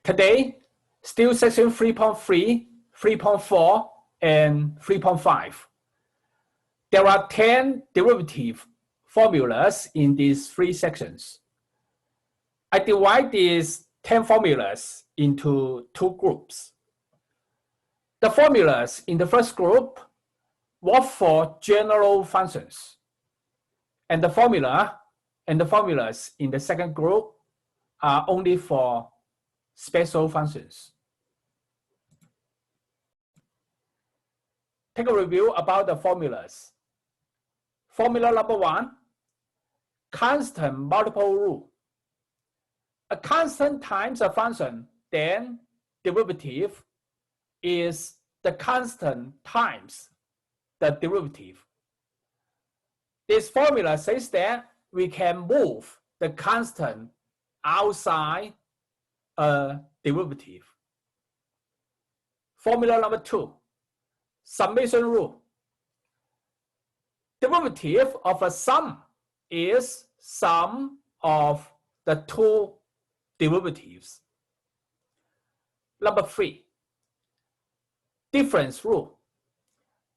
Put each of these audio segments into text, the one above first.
Today, still section 3.3, 3.4, and 3.5. There are 10 derivative formulas in these three sections. I divide these 10 formulas into two groups. The formulas in the first group work for general functions, and the formulas in the second group are only for special functions. Take a review about the formulas. Formula number 1, constant multiple rule. A constant times a function, then derivative is the constant times the derivative. This formula says that we can move the constant outside a derivative. Formula number 2, summation rule. Derivative of a sum is sum of the two derivatives. Number 3, difference rule.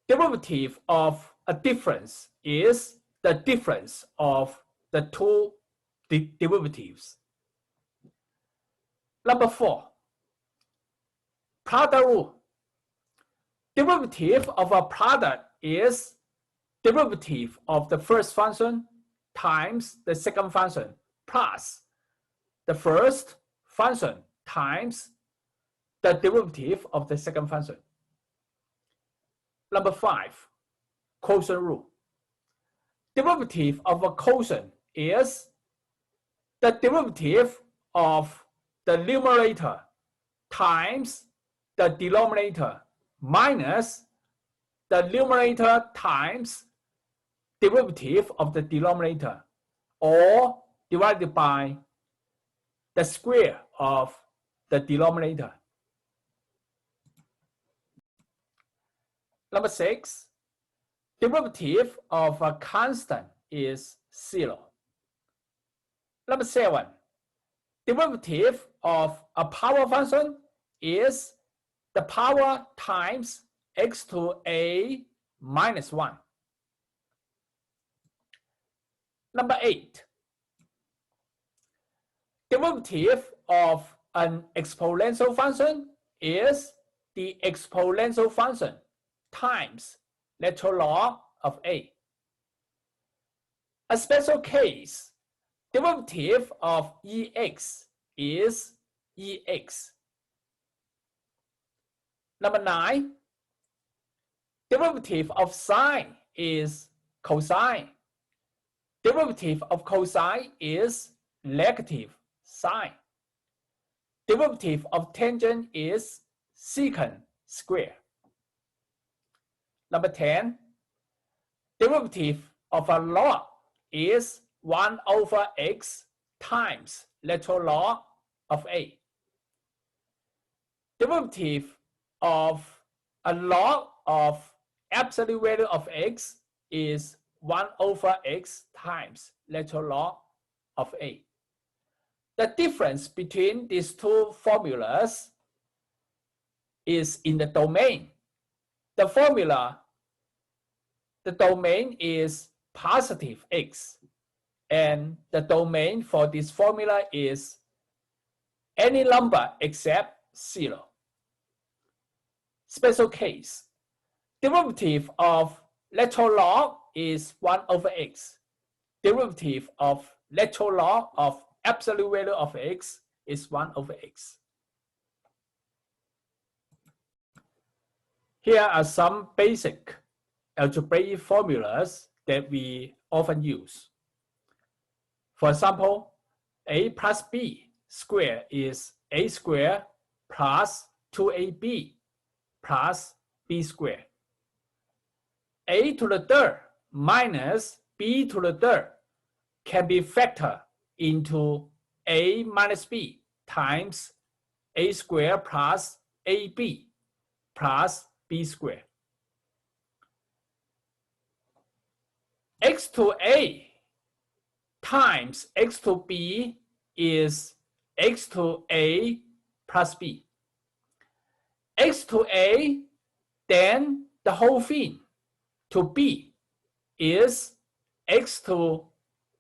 Derivative of a difference is the difference of the two derivatives. Number 4, product rule. Derivative of a product is derivative of the first function times the second function plus the first function times the derivative of the second function. Number 5, quotient rule. Derivative of a quotient is the derivative of the numerator times the denominator minus the numerator times derivative of the denominator, or divided by the square of the denominator. Number 6, derivative of a constant is 0. Number 7, derivative of a power function is the power times x to a minus 1. Number 8, derivative of an exponential function is the exponential function times natural log of a. A special case, derivative of ex is ex. Number 9, derivative of sine is cosine. Derivative of cosine is negative sine. Derivative of tangent is secant square. Number 10, derivative of a log is 1 over x times natural log of a. Derivative of a log of absolute value of x is 1 over x times natural log of a. The difference between these two formulas is in the domain. The domain is positive x, and the domain for this formula is any number except 0. Special case, derivative of natural log is 1 over x. Derivative of natural log of absolute value of x is 1 over x. Here are some basic algebraic formulas that we often use. For example, a plus b squared is a squared plus 2ab plus b squared. A to the third minus b to the third can be factored into a minus b times a squared plus ab plus b squared. X to a times x to b is x to a plus b. X to a, then the whole thing to b is x to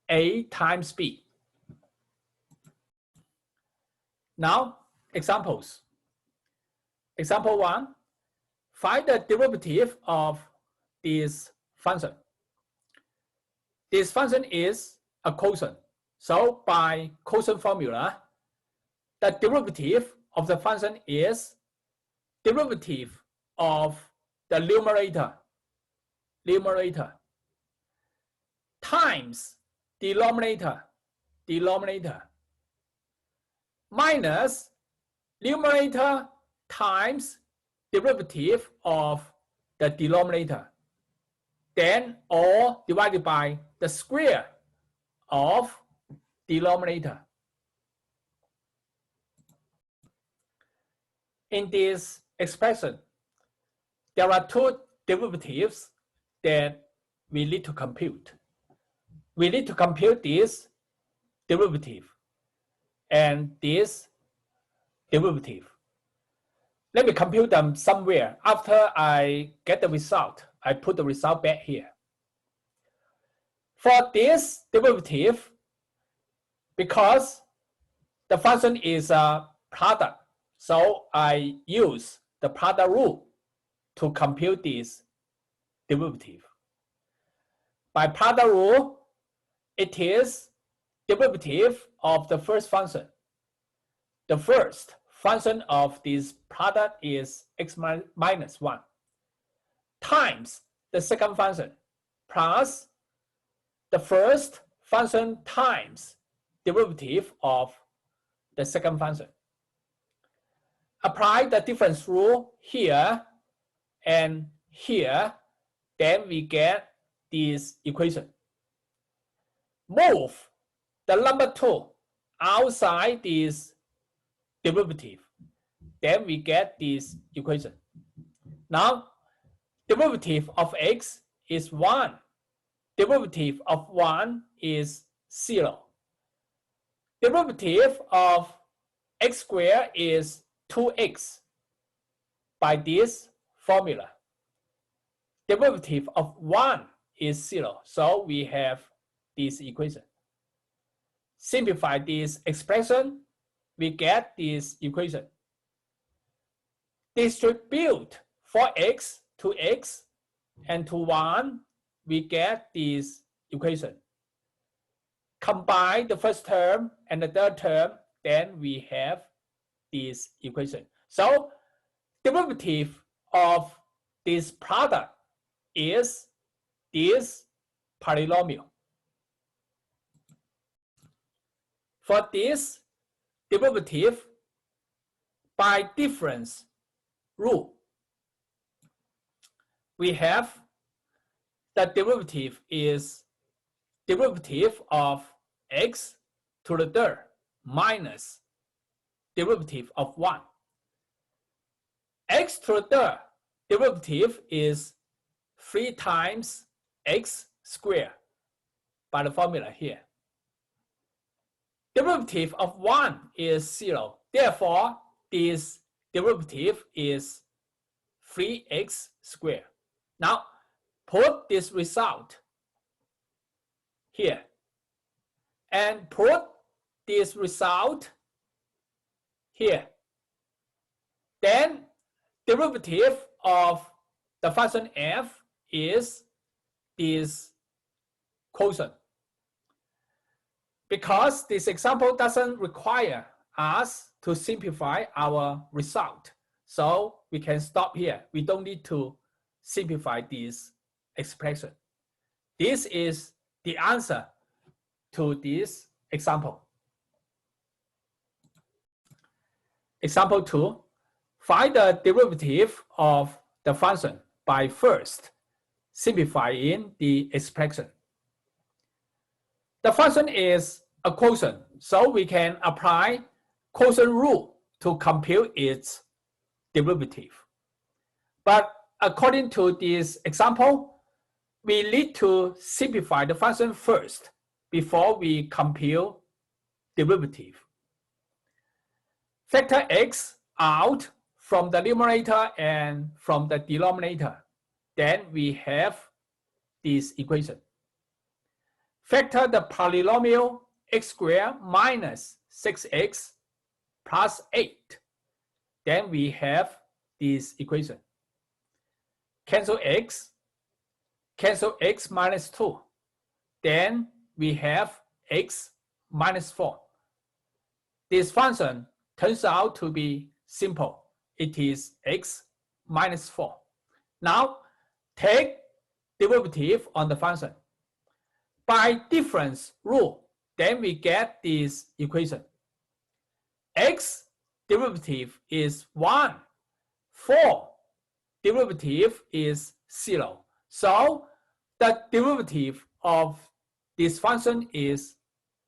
a times b. Now, examples. Example 1, find the derivative of this function. This function is a quotient. So by quotient formula, the derivative of the function is derivative of the numerator times denominator minus numerator times derivative of the denominator, then all divided by the square of denominator. In this expression, there are two derivatives that we need to compute. We need to compute this derivative and this derivative. Let me compute them somewhere. After I get the result, I put the result back here. For this derivative, because the function is a product, so I use the product rule to compute this derivative. By product rule, it is derivative of the first function. The first function of this product is x minus 1 times the second function plus the first function times derivative of the second function. Apply the difference rule here and here, then we get this equation. Move the number 2 outside this derivative, then we get this equation. Now, derivative of x is 1. Derivative of 1 is 0. Derivative of x squared is 2x by this formula. Derivative of 1 is 0, so we have this equation. Simplify this expression, we get this equation. Distribute 4x to x and to 1, we get this equation. Combine the first term and the third term, then we have this equation. So derivative of this product is this polynomial. For this derivative, by difference rule, we have the derivative is derivative of x to the third minus derivative of 1. X to the third derivative is 3 times x squared by the formula here. Derivative of 1 is 0. Therefore, this derivative is 3x squared. Now, put this result here and put this result here. Then derivative of the function f is this quotient. Because this example doesn't require us to simplify our result, so we can stop here. We don't need to simplify this expression. This is the answer to this example. Example 2, find the derivative of the function by first simplifying the expression. The function is a quotient, so we can apply quotient rule to compute its derivative. But according to this example, we need to simplify the function first before we compute derivative. Factor x out from the numerator and from the denominator. Then we have this equation. Factor the polynomial x squared minus 6x plus 8. Then we have this equation. Cancel x minus 2. Then we have x minus 4. This function turns out to be simple. It is x minus 4. Now, take derivative on the function. By difference rule, then we get this equation. X derivative is 1. 4 derivative is 0. So the derivative of this function is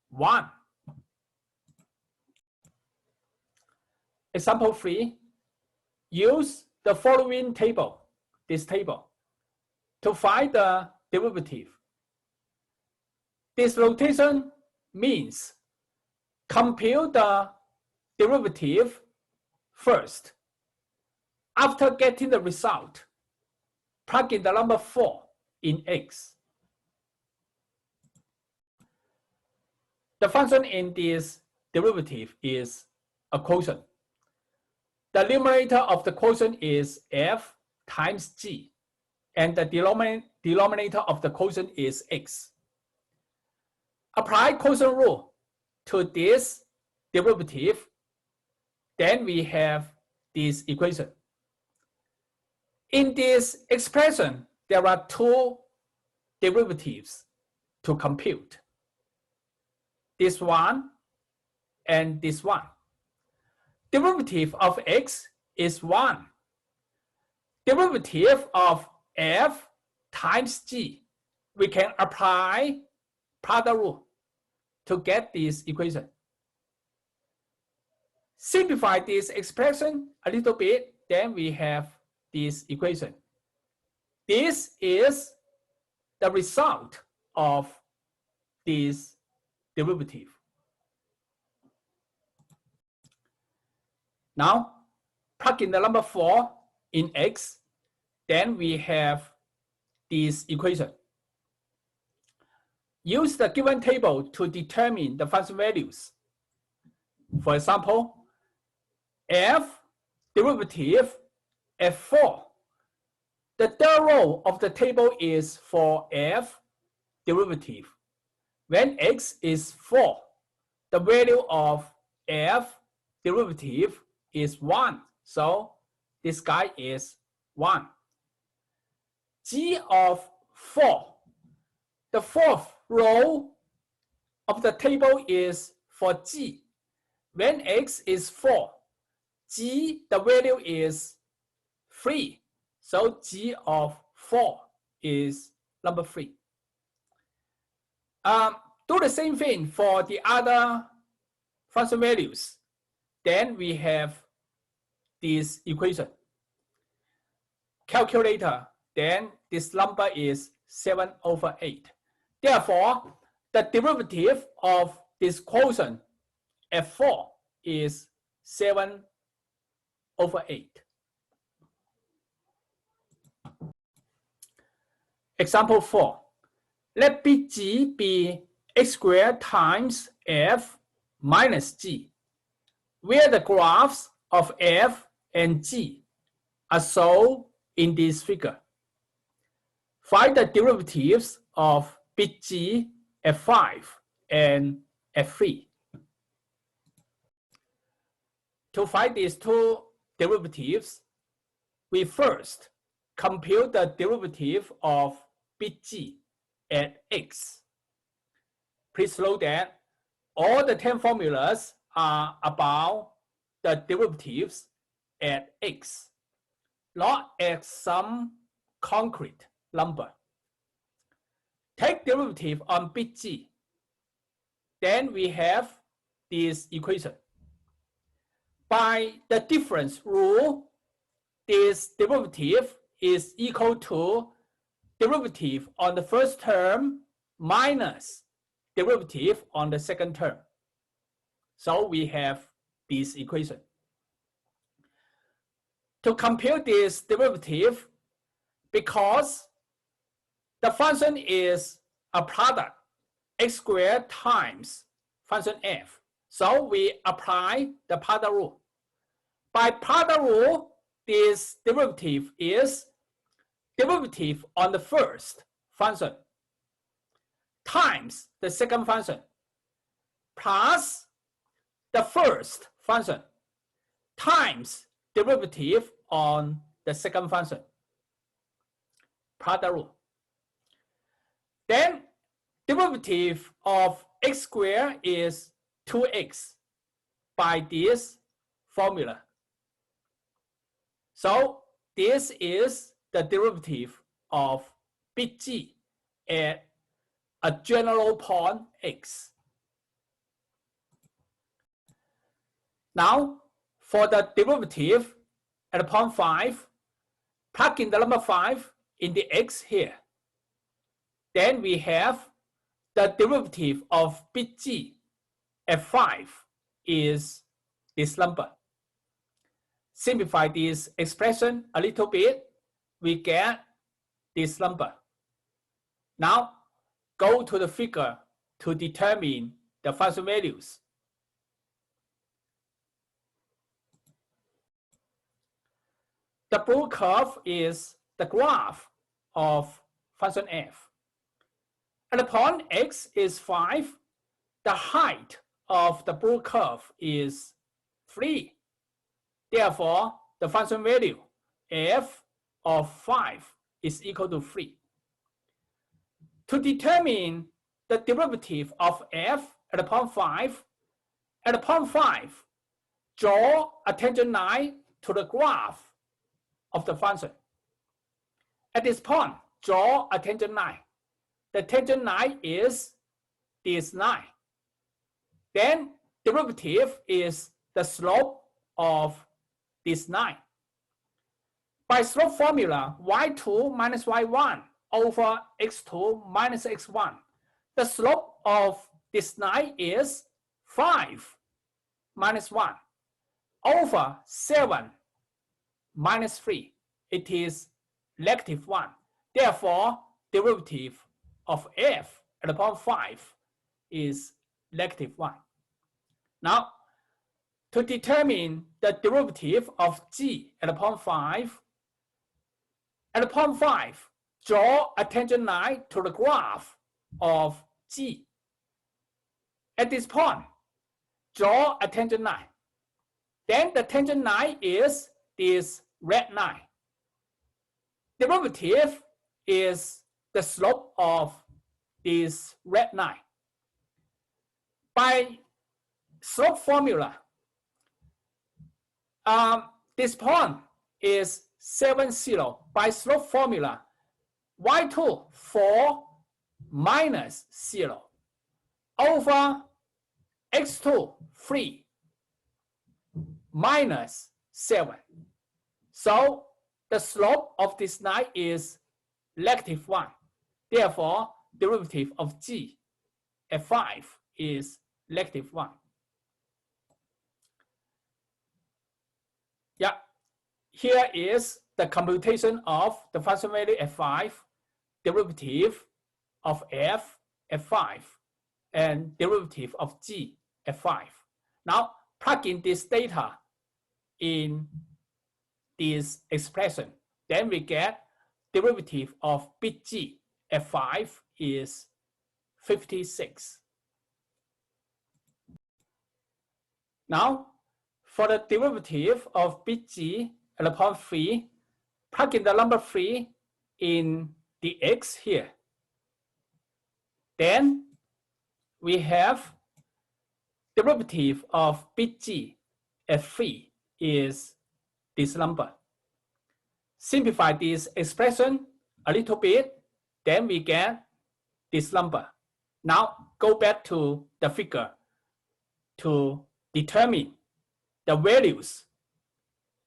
1. Example 3. Use the following table, this table, to find the derivative. This notation means compute the derivative first. After getting the result, plug in the number 4 in x. The function in this derivative is a quotient. The numerator of the quotient is f times g, and the denominator of the quotient is x. Apply quotient rule to this derivative, then we have this equation. In this expression, there are two derivatives to compute. This one and this one. Derivative of x is 1. Derivative of f times g, we can apply product rule to get this equation. Simplify this expression a little bit, then we have this equation. This is the result of this derivative. Now, plug in the number 4 in x, then we have this equation. Use the given table to determine the function values. For example, f derivative f4. The third row of the table is for f derivative. When x is 4, the value of f derivative is 1. So this guy is 1. G of 4. The fourth row of the table is for g. When x is 4, g, the value is 3. So g of 4 is number 3. Do the same thing for the other function values. Then we have this equation. Calculator, then this number is 7/8. Therefore, the derivative of this quotient f4 is 7/8. Example 4. Let Bg be x squared times f minus g, where the graphs of f and g are shown in this figure. Find the derivatives of Bg f5 and f3. To find these two derivatives, we first compute the derivative of Bg at x. Please note that all the 10 formulas are about the derivatives at x, not at some concrete number. Take derivative on Bg. Then we have this equation. By the difference rule, this derivative is equal to derivative on the first term minus derivative on the second term. So we have this equation. to compute this derivative, because the function is a product x squared times function f. So we apply the product rule. By product rule, this derivative is derivative on the first function times the second function plus the first function times derivative on the second function. Product rule. Then derivative of x squared is 2x by this formula. So this is the derivative of bit g at a general point x. Now, for the derivative at point 5, plug in the number 5 in the x here. Then we have the derivative of bit g at 5 is this number. Simplify this expression a little bit, we get this number. Now, go to the figure to determine the function values. The blue curve is the graph of function f. At the point x is 5, the height of the blue curve is 3. Therefore, the function value f of 5 is equal to 3. To determine the derivative of f at the point 5, at the point 5, draw a tangent line to the graph of the function. At this point, draw a tangent line. The tangent line is this line. Then derivative is the slope of this line. By slope formula, y2 minus y1 over x2 minus x1, the slope of this line is 5 minus 1 over 7 minus 3. It is negative 1. Therefore, derivative of f at the point 5 is negative 1. Now, to determine the derivative of g at the point 5, at the point 5, draw a tangent line to the graph of g. At this point, draw a tangent line. Then the tangent line is this red line. Derivative is the slope of this red line. By slope formula, this point is 7, 0. By slope formula, y2, 4 minus 0 over x2, 3 minus 7. So the slope of this line is negative 1. Therefore, derivative of g at 5 is negative 1. Yeah, here is the computation of the function value at 5, derivative of f at 5, and derivative of g at 5. Now, plug in this data in this expression. Then we get derivative of bit g at 5 is 56. Now, for the derivative of bit g at the point 3, plug in the number 3 in the x here. Then we have derivative of bit g at 3 is this number. Simplify this expression a little bit, then we get this number. Now go back to the figure to determine the values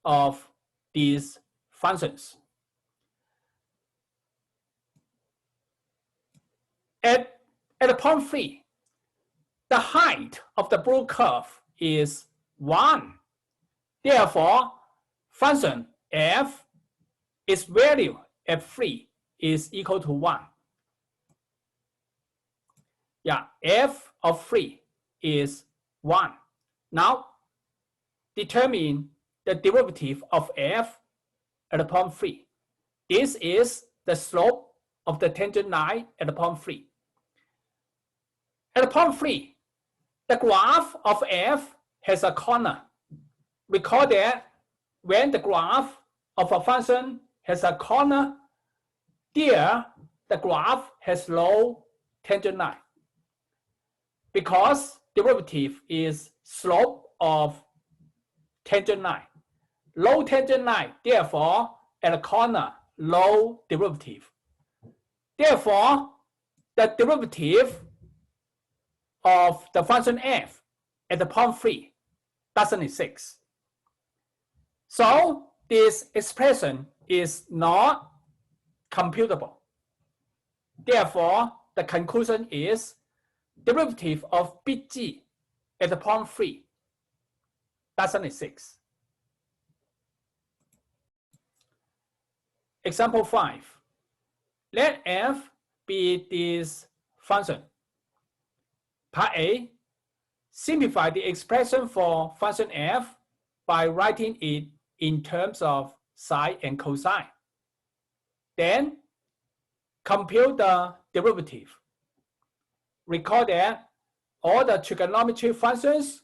of these functions. At the point 3, the height of the blue curve is 1. Therefore, function f, its value at free is equal to 1. Yeah, f of free is 1. Now, determine the derivative of f at the point free. This is the slope of the tangent line at the point free. At the point free, the graph of f has a corner. Recall that when the graph of a function has a corner, there the graph has no tangent line, because derivative is slope of tangent line. Low tangent line, therefore, at the corner, low derivative. Therefore, the derivative of the function f at the point free doesn't exist. So this expression is not computable. Therefore, the conclusion is derivative of bg at the point free doesn't exist. Example 5. Let f be this function. Part A, simplify the expression for function f by writing it in terms of sine and cosine. Then, compute the derivative. Recall that all the trigonometric functions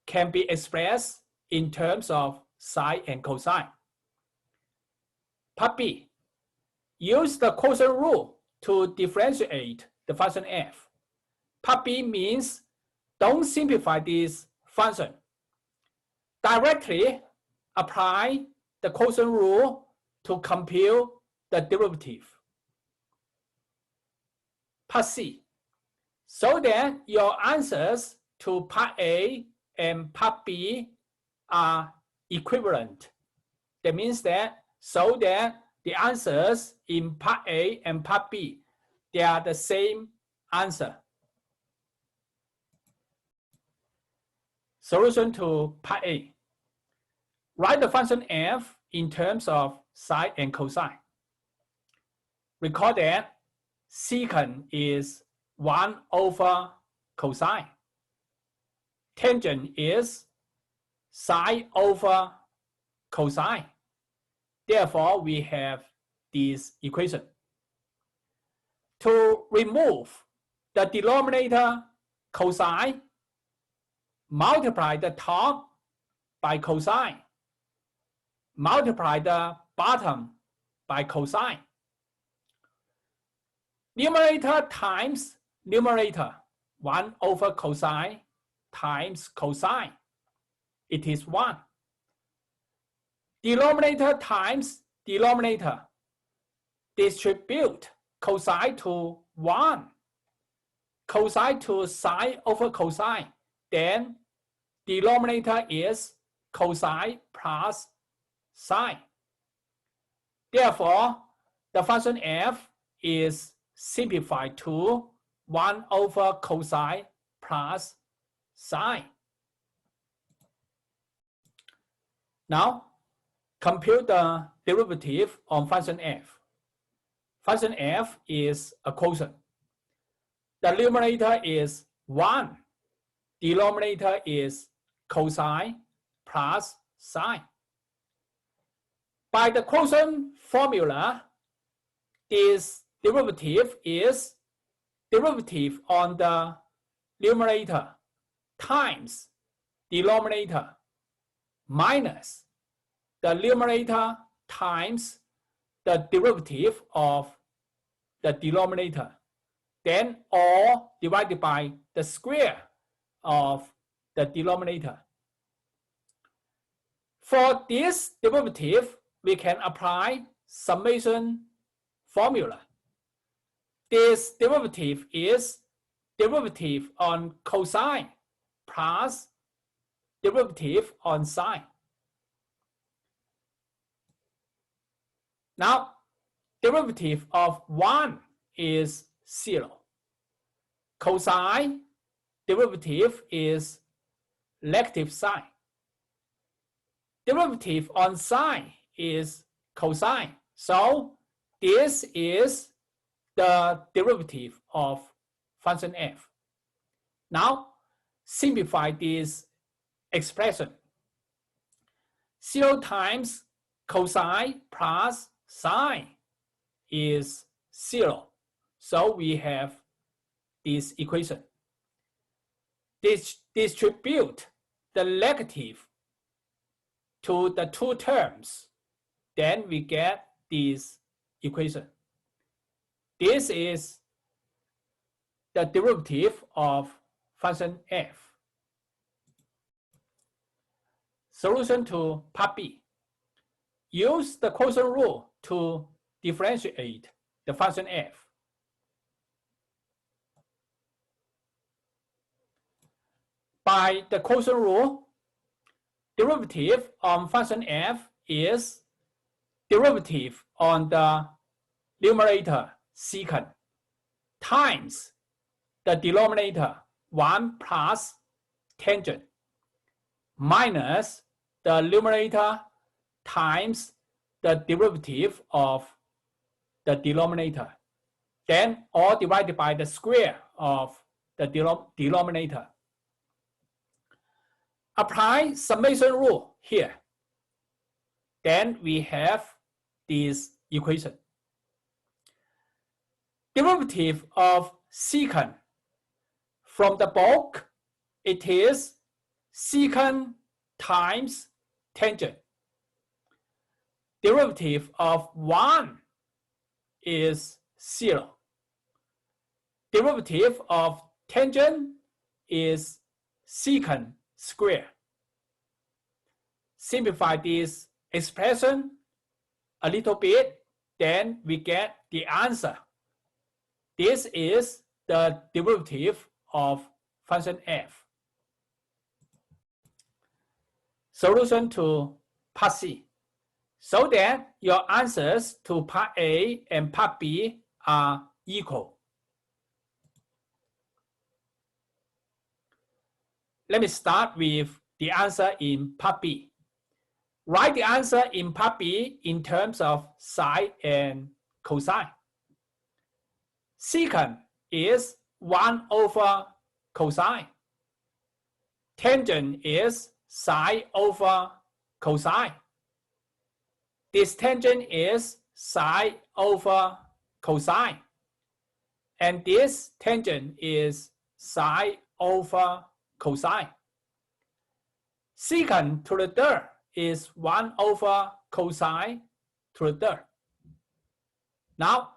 can be expressed in terms of sine and cosine. Part B, use the quotient rule to differentiate the function f. Part B means don't simplify this function. Directly apply the quotient rule to compute the derivative. Part C, so that your answers to part A and part B are equivalent. That means that so that the answers in part A and part B, they are the same answer. Solution to part A. Write the function f in terms of sine and cosine. Recall that secant is 1 over cosine. Tangent is sine over cosine. Therefore, we have this equation. To remove the denominator cosine, multiply the top by cosine, multiply the bottom by cosine. Numerator times numerator, 1 over cosine times cosine. It is 1. Denominator times denominator. Distribute cosine to 1. Cosine to sine over cosine. Then denominator is cosine plus sine. Therefore, the function f is simplified to 1 over cosine plus sine. Now, compute the derivative on function f. Function f is a quotient. The numerator is 1. Denominator is cosine plus sine. By the quotient formula, this derivative is derivative on the numerator times denominator minus the numerator times the derivative of the denominator, then all divided by the square of the denominator. For this derivative, we can apply summation formula. This derivative is derivative on cosine plus derivative on sine. Now, derivative of 1 is 0. Cosine derivative is negative sine. Derivative on sine is cosine. So this is the derivative of function f. Now simplify this expression. 0 times cosine plus sine is 0. So we have this equation. Distribute the negative to the two terms, then we get this equation. This is the derivative of function f. Solution to part B. Use the quotient rule to differentiate the function f. By the quotient rule, derivative on function f is derivative on the numerator secant times the denominator 1 plus tangent minus the numerator times the derivative of the denominator, then all divided by the square of the denominator. Apply summation rule here. Then we have this equation. Derivative of secant. From the bulk, it is secant times tangent. Derivative of 1 is 0. Derivative of tangent is secant square. Simplify this expression a little bit, then we get the answer. This is the derivative of function f. Solution to part C. So that your answers to part A and part B are equal. Let me start with the answer in part B. Write the answer in part B in terms of sine and cosine. Secant is 1 over cosine. Tangent is sine over cosine. This tangent is sine over cosine. And this tangent is sine over cosine. Secant to the third is 1 over cosine to the third. Now,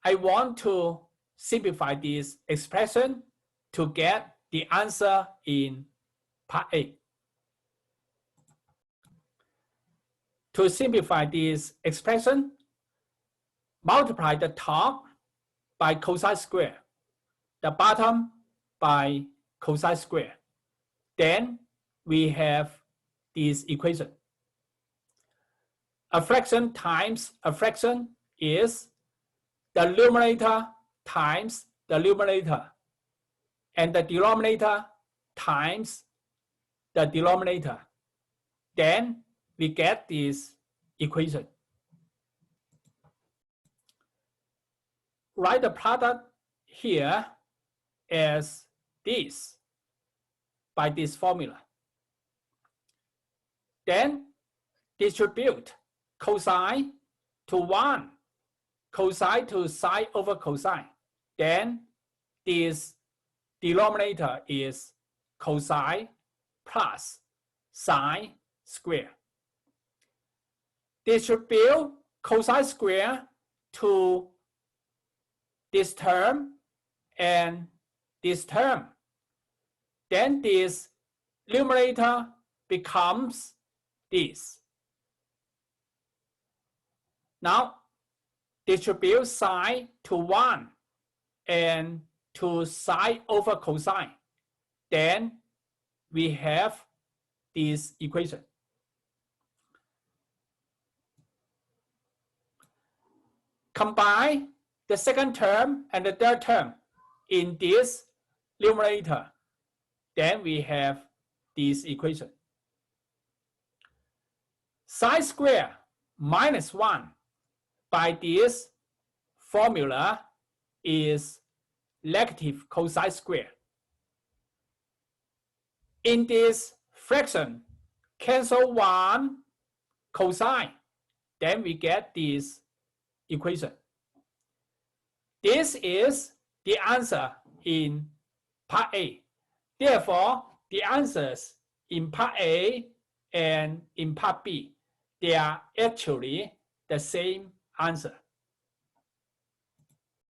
I want to simplify this expression to get the answer in part A. To simplify this expression, multiply the top by cosine square, the bottom by cosine square. Then we have this equation. A fraction times a fraction is the numerator times the numerator, and the denominator times the denominator. Then we get this equation. Write the product here as this by this formula. Then distribute cosine to 1, cosine to sine over cosine. Then this denominator is cosine plus sine square. Distribute cosine square to this term and this term. Then this numerator becomes this. Now, distribute sine to 1 and to sine over cosine. Then we have this equation. Combine the second term and the third term in this numerator. Then we have this equation. Sine square minus 1 by this formula is negative cosine square. In this fraction, cancel 1 cosine, then we get this equation. This is the answer in part A. Therefore, the answers in part A and in part B, they are actually the same answer.